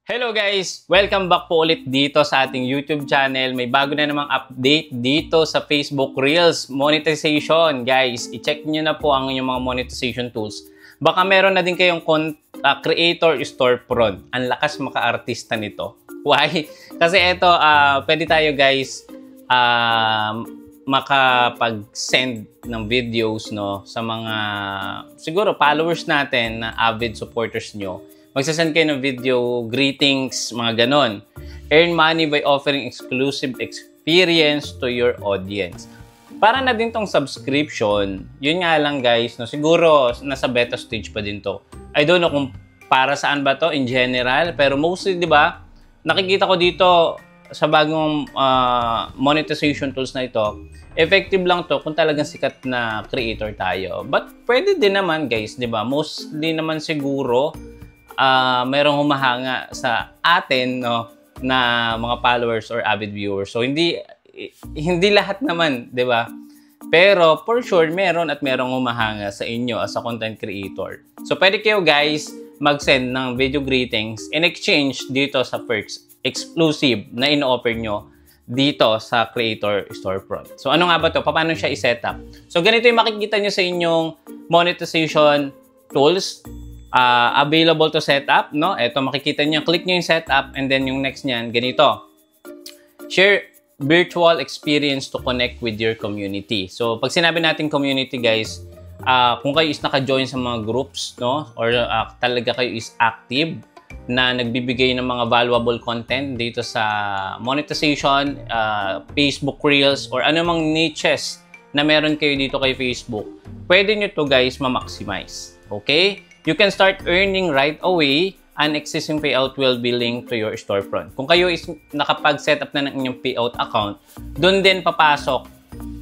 Hello guys! Welcome back po ulit dito sa ating YouTube channel. May bago na namang update dito sa Facebook Reels monetization. Guys, i-check nyo na po ang inyong mga monetization tools. Baka meron na din kayong creator storefront. Ang lakas maka-artista nito. Why? Kasi ito, pwede tayo guys makapag-send ng videos no, sa mga siguro followers natin na avid supporters nyo. Magsasend kayo ng video, greetings, mga ganon. Earn money by offering exclusive experience to your audience. Para na din tong subscription, yun nga lang guys, no, siguro nasa beta stage pa din to. I don't know kung para saan ba to in general, pero mostly, di ba, nakikita ko dito sa bagong monetization tools na ito, effective lang to kung talagang sikat na creator tayo. But pwede din naman guys, di ba? Mostly naman siguro, merong humahanga sa atin no, na mga followers or avid viewers. So hindi lahat naman, 'di ba? Pero for sure meron at merong humahanga sa inyo as a content creator. So pwede kayo guys mag-send ng video greetings in exchange dito sa perks exclusive na ino-offer nyo dito sa creator storefront. So ano nga ba 'to? Paano siya i-set up? So ganito yung makikita nyo sa inyong monetization tools. Available to set up, no? Ito makikita niyo, click niyo yung setup and then yung next niyan, ganito. Share virtual experience to connect with your community. So, pag sinabi natin community, guys, kung kayo is naka-join sa mga groups, no? Or talaga kayo is active na nagbibigay ng mga valuable content dito sa monetization, Facebook Reels, or anumang niches na meron kayo dito kay Facebook, pwede nyo to guys ma-maximize. Okay? You can start earning right away. An existing payout will be linked to your storefront. Kung kayo is nakapag-set up na ng inyong payout account, doon din papasok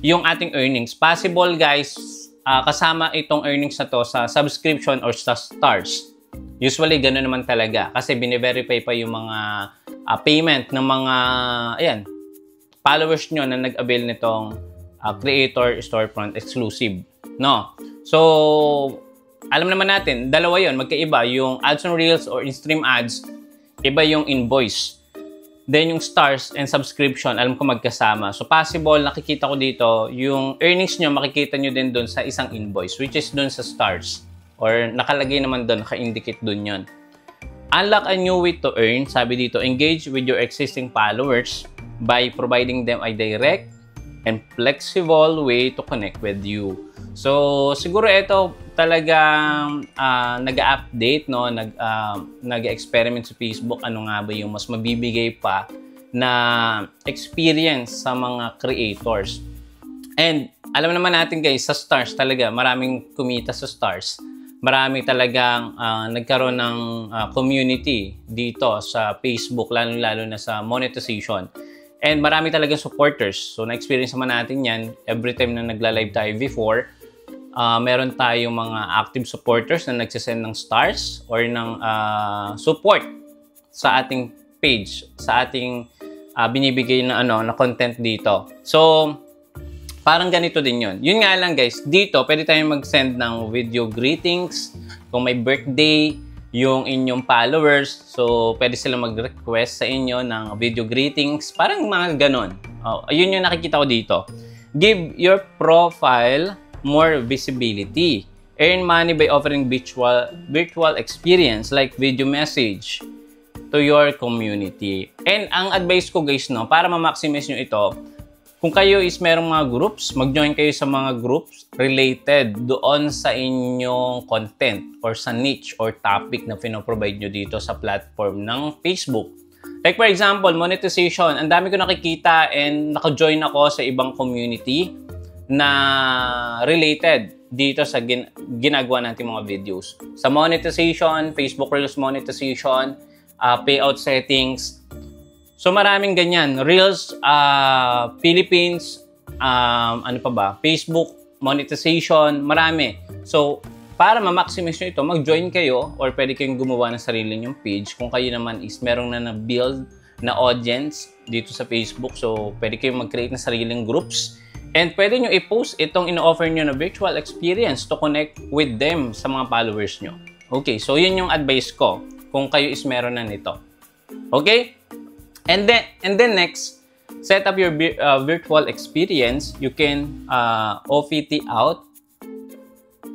yung ating earnings. Possible guys, kasama itong earnings na to sa subscription or sa stars. Usually, gano'n naman talaga. Kasi bine-verify pa yung mga payment ng mga followers nyo na nag-avail nitong creator storefront exclusive. No? So, alam naman natin, dalawa yon, magkaiba. Yung ads on Reels or in-stream ads, iba yung invoice. Then yung stars and subscription, alam ko magkasama. So possible, nakikita ko dito, yung earnings nyo, makikita nyo din doon sa isang invoice, which is doon sa stars. Or nakalagay naman doon, naka-indicate doon yon. Unlock a new way to earn. Sabi dito, engage with your existing followers by providing them a direct and flexible way to connect with you. So, siguro ito talagang nag-update, no? Nag-experiment sa Facebook. Ano nga ba yung mas mabibigay pa na experience sa mga creators. And alam naman natin guys, sa stars talaga, maraming kumita sa stars. Marami talagang nagkaroon ng community dito sa Facebook, lalo-lalo na sa monetization. And marami talagang supporters. So, na-experience naman natin yan every time na nagla-live tayo before. Meron tayong mga active supporters na nagsisend ng stars or ng support sa ating page, sa ating binibigay na na content dito. So, parang ganito din yun. Yun nga lang guys, dito pwede tayong mag-send ng video greetings kung may birthday yung inyong followers. So, pwede sila mag-request sa inyo ng video greetings. Parang mga ganon. Ayun yung nakikita ko dito. Give your profile more visibility. Earn money by offering virtual experience like video message to your community. And ang advice ko guys, no, para ma-maximize nyo ito, kung kayo is merong mga groups, mag-join kayo sa mga groups related doon sa inyong content or sa niche or topic na pinoprovide nyo dito sa platform ng Facebook. Like for example, monetization. Ang dami ko nakikita and naka-join ako sa ibang community na related dito sa ginagawa natin mga videos. Sa monetization, Facebook Reels monetization, payout settings. So maraming ganyan. Reels, Philippines, ano pa ba? Facebook monetization, marami. So, para ma-maximize nyo ito, mag-join kayo or pwede kayong gumawa ng sarili nyong page. Kung kayo naman is meron na na-build na audience dito sa Facebook. So, pwede kayong mag-create ng sariling groups. And pwede nyo i-post itong ino-offer nyo na virtual experience to connect with them sa mga followers nyo. Okay, so yun yung advice ko kung kayo is meron na nito. Okay? And then next, set up your virtual experience. You can OVT out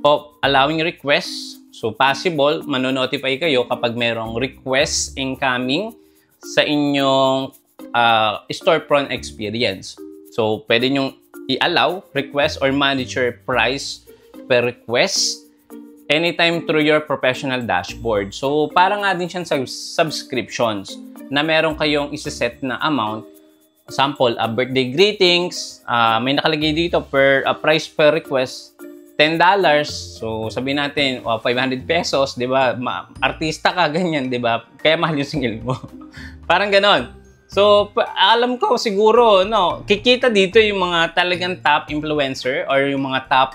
of allowing requests. So possible, manonotify kayo kapag merong requests incoming sa inyong storefront experience. So pwede nyong i-allow request or manage your price per request anytime through your professional dashboard. So parang nga din siyang subscriptions na meron kayong isa-set na amount. Sample, birthday greetings, may nakalagay dito per price per request $10. So, sabihin natin, 500 pesos, di ba? Artista ka, ganyan, di ba? Kaya mahal yung singil mo. Parang ganon. So, alam ko siguro, no, kikita dito yung mga talagang top influencer or yung mga top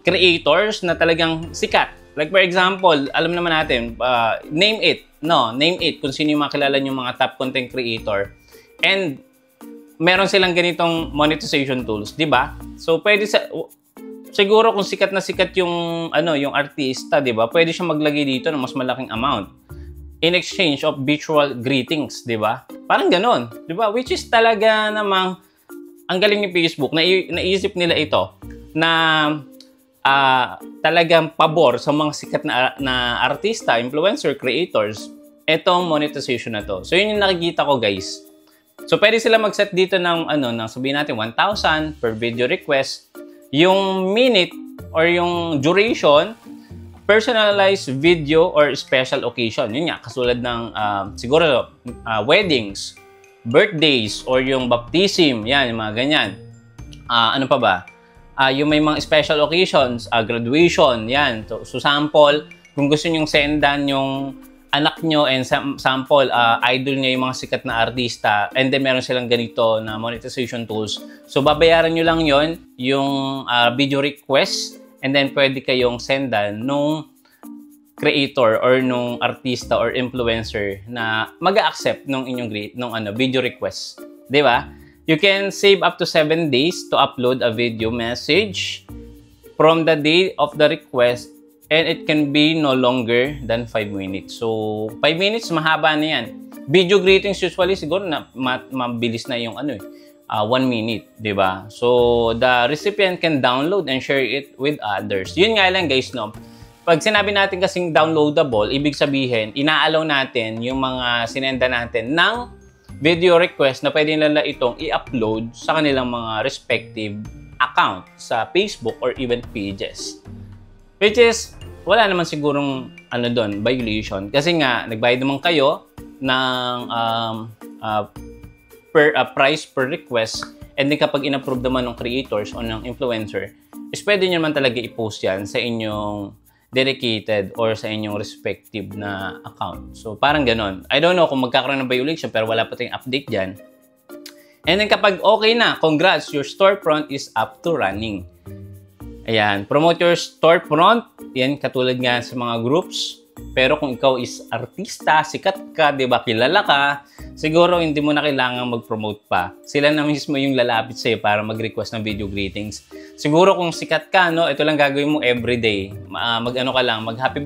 creators na talagang sikat. Like, for example, alam naman natin, name it, kung sino yung makilala yung mga top content creator. And, meron silang ganitong monetization tools, di ba? So, pwede siguro kung sikat na sikat yung yung artista, 'di ba? Pwede siyang maglagay dito ng mas malaking amount in exchange of virtual greetings, 'di ba? Parang ganoon, 'di ba? Which is talaga namang ang galing ni Facebook na naisip nila ito na talagang pabor sa mga sikat na artista, influencer, creators etong monetization na to. So yun yung nakikita ko, guys. So pwede sila mag-set dito ng sabihin natin 1,000 per video request. Yung minute or yung duration, personalized video or special occasion. Yun nga, kasulad ng siguro weddings, birthdays, or yung baptism. Yan, yung mga ganyan. Ano pa ba? Yung may mga special occasions, graduation, yan. So sample, kung gusto nyong sendan yung anak nyo and sample, idol niya yung mga sikat na artista, and then meron silang ganito na monetization tools. So, babayaran nyo lang yon yung video request, and then pwede kayong sendan nung creator or nung artista or influencer na mag-accept nung inyong video request. Di ba? You can save up to 7 days to upload a video message from the day of the request, and it can be no longer than 5 minutes. So, 5 minutes, mahaba na yan. Video greetings usually siguro na mabilis na yung 1 minute, di ba? So, the recipient can download and share it with others. Yun nga lang, guys, no? Pag sinabi natin kasing downloadable, ibig sabihin, ina-allow natin yung mga sinenda natin ng video request na pwede nila itong i-upload sa kanilang mga respective account sa Facebook or even pages. Which is, wala naman sigurong violation. Kasi nga, nagbayad naman kayo ng price per request, and then kapag in-approve naman ng creators o ng influencer, is pwede nyo naman talaga i-post yan sa inyong dedicated or sa inyong respective na account. So, parang ganon. I don't know kung magkakaroon ng violation, pero wala pa tayong update dyan. And then kapag okay na, congrats, your storefront is up to running. Ayan, promote your storefront. Yan, katulad nga sa mga groups. Pero kung ikaw is artista, sikat ka, di ba, kilala ka, siguro hindi mo na kailangan mag-promote pa. Sila na mismo yung lalapit sa'yo para mag-request ng video greetings. Siguro kung sikat ka, no, ito lang gagawin mo everyday. Mag-happy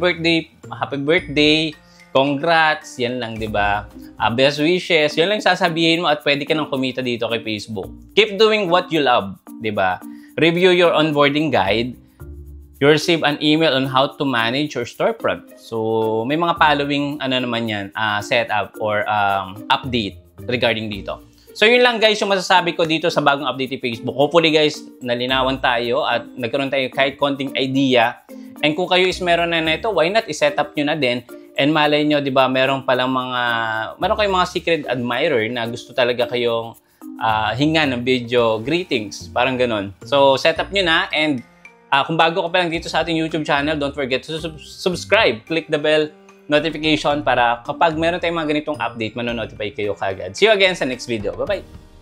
birthday, congrats, yan lang, di ba? Best wishes, yan lang sasabihin mo at pwede ka nang kumita dito kay Facebook. Keep doing what you love, di ba? Review your onboarding guide. You receive an email on how to manage your storefront. So, may mga following naman yan, setup or update regarding dito. So, yun lang guys yung masasabi ko dito sa bagong update ni Facebook. Hopefully guys, nalinawan tayo at nagkaroon tayo kahit konting idea. And kung kayo is meron na nito, why not i-set up nyo na din? And malay nyo, di ba, meron kayong mga secret admirer na gusto talaga kayong hinga ng video greetings. Parang ganun. So, set up nyo na, and kung bago ka pa lang dito sa ating YouTube channel, don't forget to subscribe. Click the bell notification para kapag meron tayong mga ganitong update, manonotify kayo kagad. See you again sa next video. Bye-bye!